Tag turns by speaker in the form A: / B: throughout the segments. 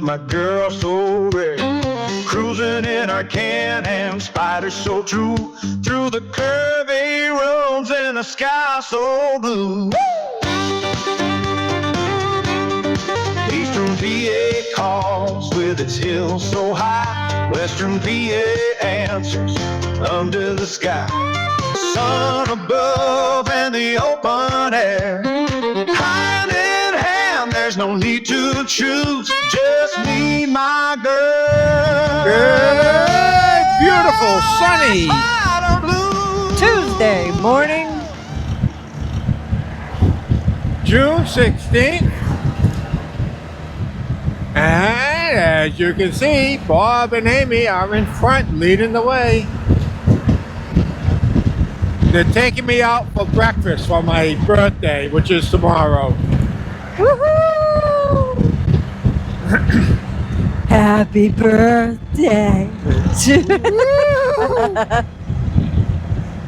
A: my girl so rare. Cruising in our CanAm Spyder so true, through the curvy roads in a sky so blue. Eastern PA calls with its hills so high. Western PA answers under the sky. Sun above and the open air. Hand in hand, there's no need to choose. Just me, my girl.
B: Good, beautiful, sunny
C: Tuesday morning,
B: June 16th. And as you can see, Bob and Amy are in front leading the way. They're taking me out for breakfast for my birthday, which is tomorrow.
C: woohoo! Happy birthday!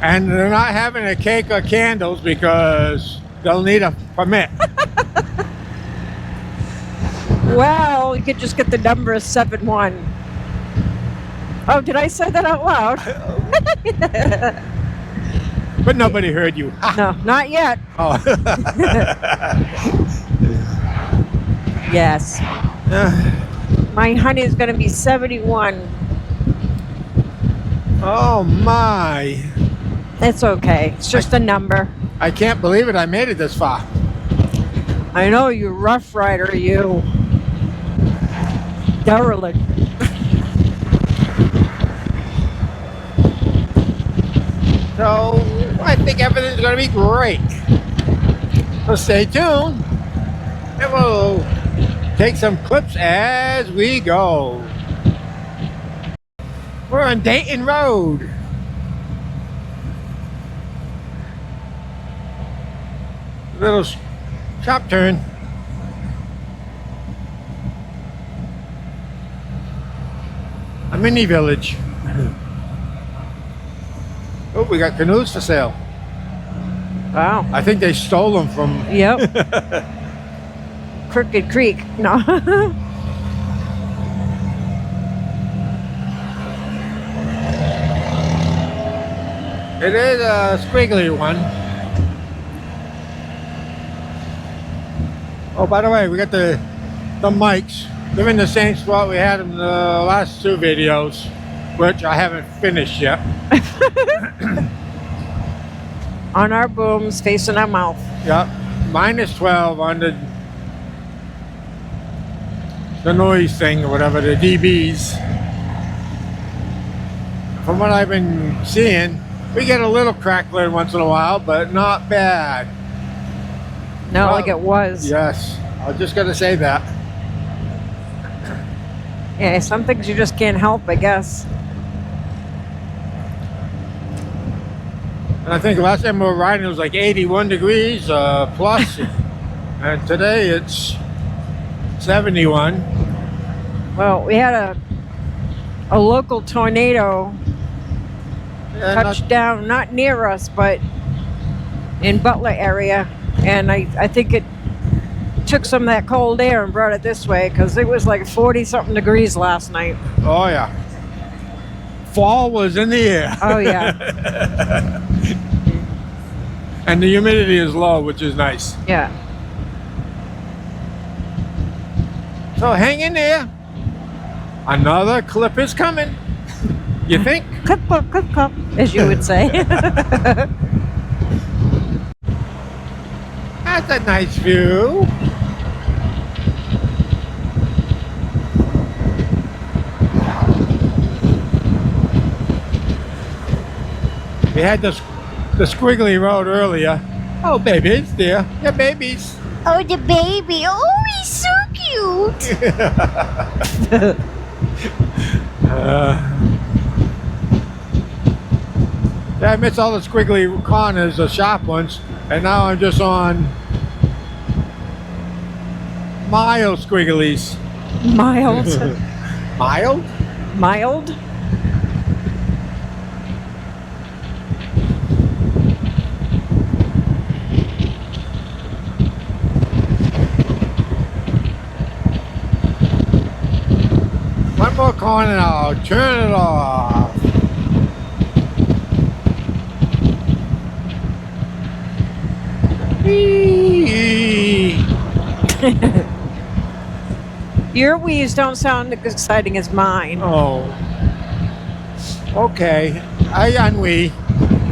B: And they're not having a cake or candles because they'll need a permit.
C: Well, you could just get the number 71. Oh, did I say that out loud?
B: But nobody heard you.
C: No, not yet.
B: Oh.
C: Yes. My honey's going to be 71.
B: Oh my.
C: It's okay. It's just a number.
B: I can't believe it. I made it this far.
C: I know, you rough rider, you. Derelict.
B: So I think everything's going to be great. So stay tuned. And we'll take some clips as we go. We're on Dayton Road. Little sharp turn. A mini village. Oh, we got canoes for sale.
C: Wow.
B: I think they stole them from...
C: Yep. Crooked Creek. No.
B: It is a squiggly one. Oh, by the way, we got the mics. They're in the same spot we had in the last two videos, which I haven't finished yet.
C: On our booms, facing our mouth.
B: Yep. -12 on the noise thing or whatever, the dBs. From what I've been seeing, we get a little crackling once in a while, but not bad.
C: Not
B: Well,
C: like it was.
B: Yes, I was just gonna say that.
C: Yeah, some things you just can't help, I guess.
B: And I think last time we were riding it was like 81 degrees plus, and today it's 71.
C: Well, we had a local tornado
B: Yeah,
C: touch down, not near us, but in Butler area, and I think it took some of that cold air and brought it this way, because it was like 40-something degrees last night.
B: Oh yeah. Fall was in the air.
C: Oh, yeah.
B: And the humidity is low, which is nice.
C: Yeah.
B: So hang in there. Another clip is coming. You think?
C: Clip, clip, clip, clip, as you would say.
B: That's a nice view. We had the squiggly road earlier. Oh, baby, it's there. Yeah, babies.
D: Oh, the baby. Oh, he's so cute.
B: Yeah, I missed all the squiggly corners, the sharp ones, and now I'm just on mild squigglies.
C: Mild.
B: Mild?
C: Mild?
B: Look on and I'll turn it off. Whee!
C: Your wheeze don't sound as exciting as mine.
B: Oh. Okay. I ennui.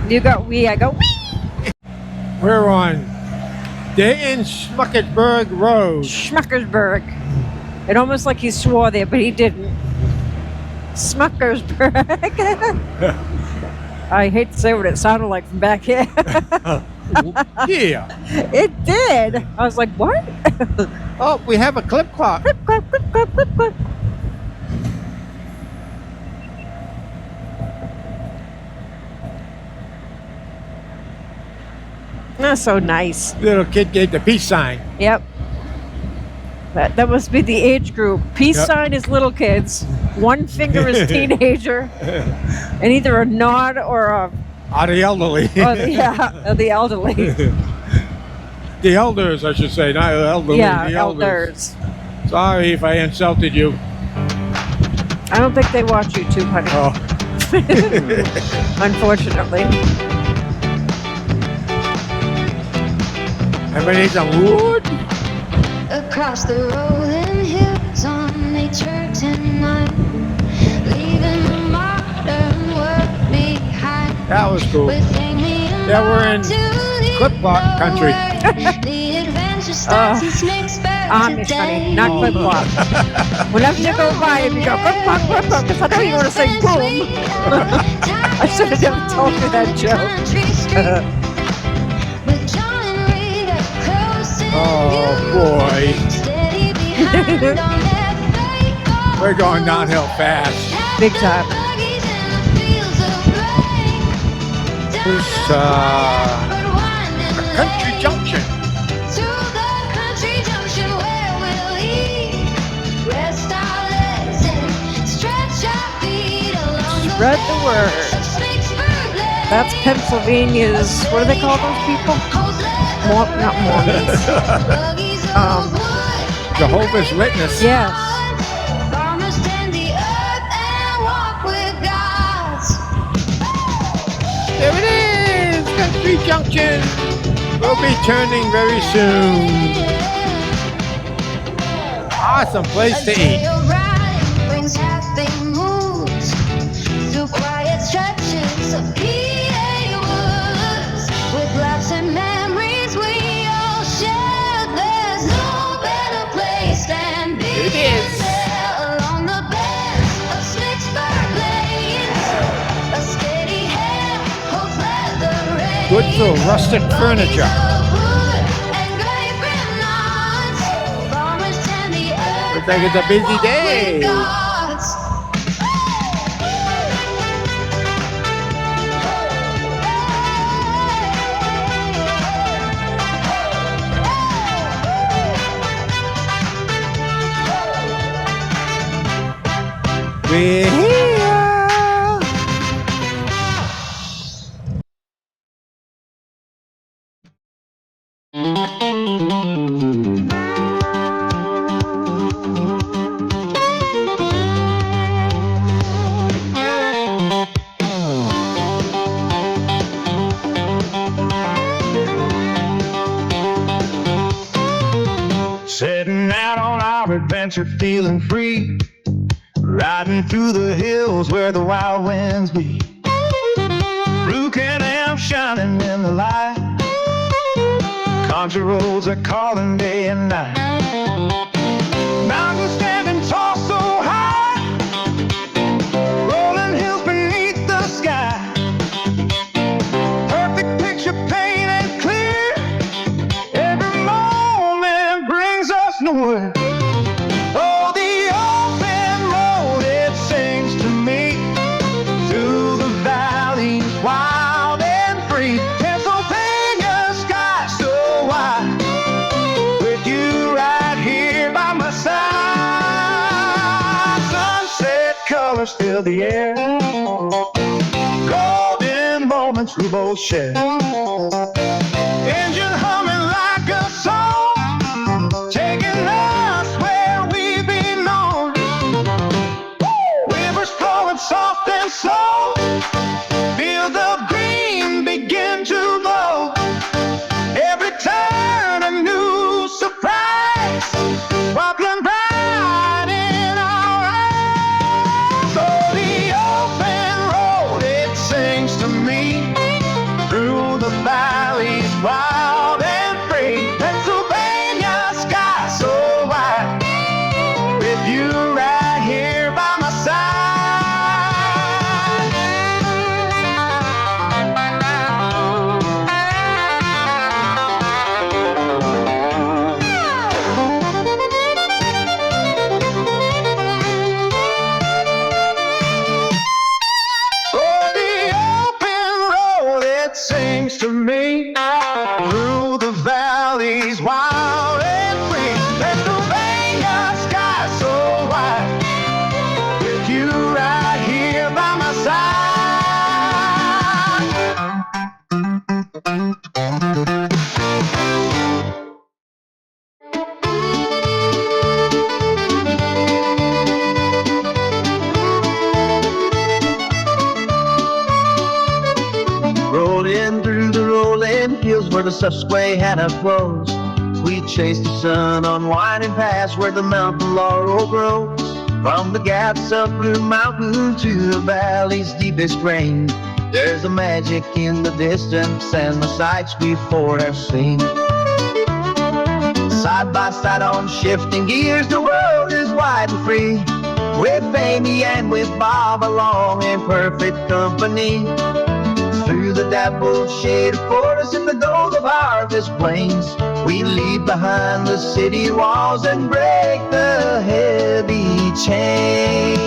C: You got wee, I go wee.
B: We're on Dayton Schmuckersburg Road.
C: Schmuckersburg. It almost like he swore there, but he didn't. Schmuckersburg. I hate to say what it sounded like from back here.
B: Yeah.
C: It did. I was like, what?
B: Oh, we have a clip clock.
C: Clip, clip, clip, clip, clip, clip. That's so nice.
B: Little kid gave the peace sign.
C: Yep. That must be the age group. Peace
B: Yep.
C: sign is little kids. One finger is teenager. And either a nod or a
B: Are the elderly.
C: or the elderly.
B: The elders, I should say, not the elderly.
C: Yeah,
B: the
C: elders.
B: Sorry if I insulted you.
C: I don't think they watch YouTube, honey.
B: Oh.
C: Unfortunately.
B: Everybody needs some wood.
E: Across the rolling hills on a Turkton night, leaving the modern world behind.
B: That was cool.
E: Yeah,
B: we're in Clip Clop country.
C: Amish, honey, not clip clop. Whenever you go by and you go clip clop, because I know you want to say boom. I should have never told you that joke.
B: Oh boy. We're going downhill fast.
C: Big time.
B: This Country Junction.
C: Spread the word. That's Pennsylvania's, what do they call those people? Not Mormons.
B: Jehovah's Witness.
C: Yes.
B: There it is, Country Junction. We'll be turning very soon. Awesome place to eat. It is. Good for rustic furniture. Looks like it's a busy day. We're here.
A: Setting out on our adventure, feeling free, riding through the hills where the wild winds beat. Through CanAm shining in the light, country roads are calling day and night. Mountains standing tall so high, rolling hills beneath the sky. Perfect picture painted clear, every moment brings us nowhere. Oh, the open road, it sings to me, through the valleys, wild and free. Pennsylvania sky so wide, with you right here by my side. Sunset colors fill the air, golden moments we both share. Engine humming like a song, taking us where we belong. rolling hills where the Susquehanna flows. We chase the sun on winding paths where the mountain laurel grows. From the gaps of Blue Mountain to the valley's deepest range, there's a magic in the distance and the sights we before have seen. Side by side on shifting gears, the world is wide and free, with Amy and with Bob along in perfect company. Through the dappled shade of forest and the gold of harvest plains, we leave behind the city walls and break the heavy chains.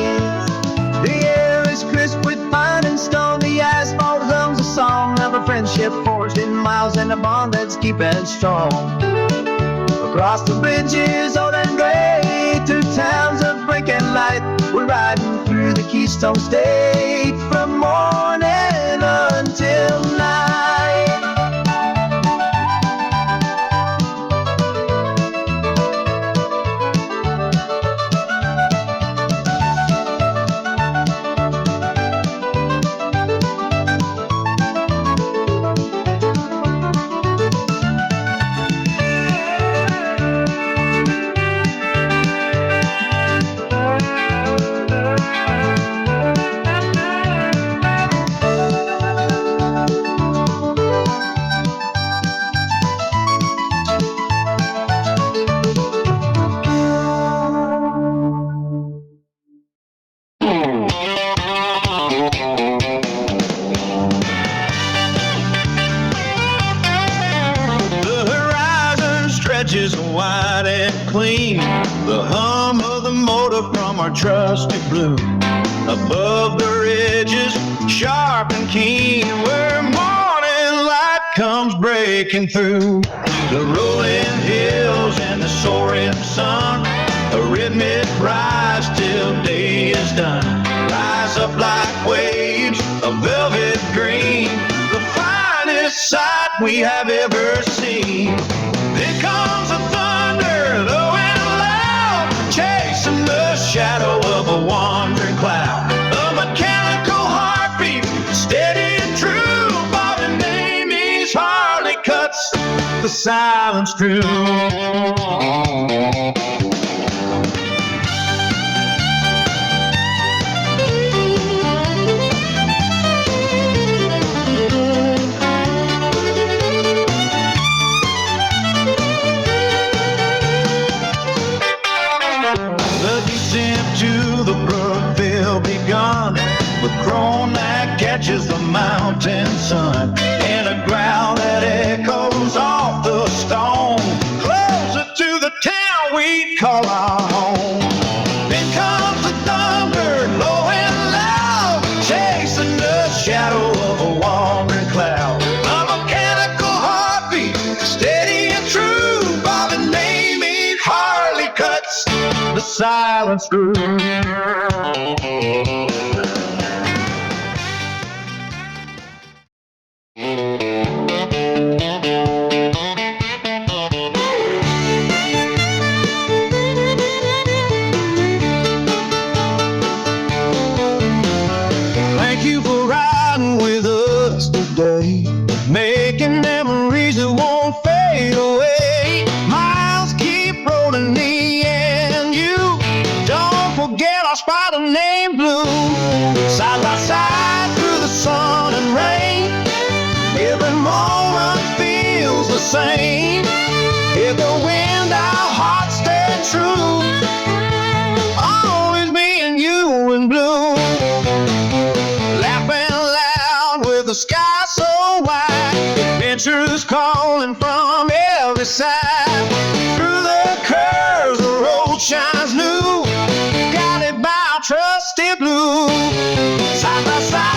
A: The air is crisp with pine and stone, the asphalt hums a song of a friendship forged in miles and a bond that's keeping strong. Across the bridges, old and gray, through towns of brick and light, we're riding through the Keystone State from morning until night. Wide and clean, the hum of the motor from our trusty blue. Above the ridges, sharp and keen, where morning light comes breaking through. The rolling hills and the soaring sun, a rhythmic rise till day is done. Rise up like waves of velvet green, the finest sight we have ever seen. Then comes the thunder, low and loud, chasing the shadow of a wandering cloud. A mechanical heartbeat, steady and true, Bob and Amy's Harley cuts the silence through. To the brook they'll be gone, with crone that catches the mountain sun, and a growl that echoes off the stone, closer to the town we call our home. Then comes the thunder, low and loud, chasing the shadow of a wandering cloud. A mechanical heartbeat, steady and true, Bob and Amy Harley cuts the silence through. Thank you for riding with us today, making memories that won't fade away. Miles keep rolling me and you. Don't forget our Spyder named Blue. Side by side through the sun and rain, every moment feels the same. Hear the wind, our hearts stay true. Always me and you in blue. Laughing loud with the sky so wide, adventures calling from every side. Through the curves, the road shines new, guided by our trusty blue. Side by side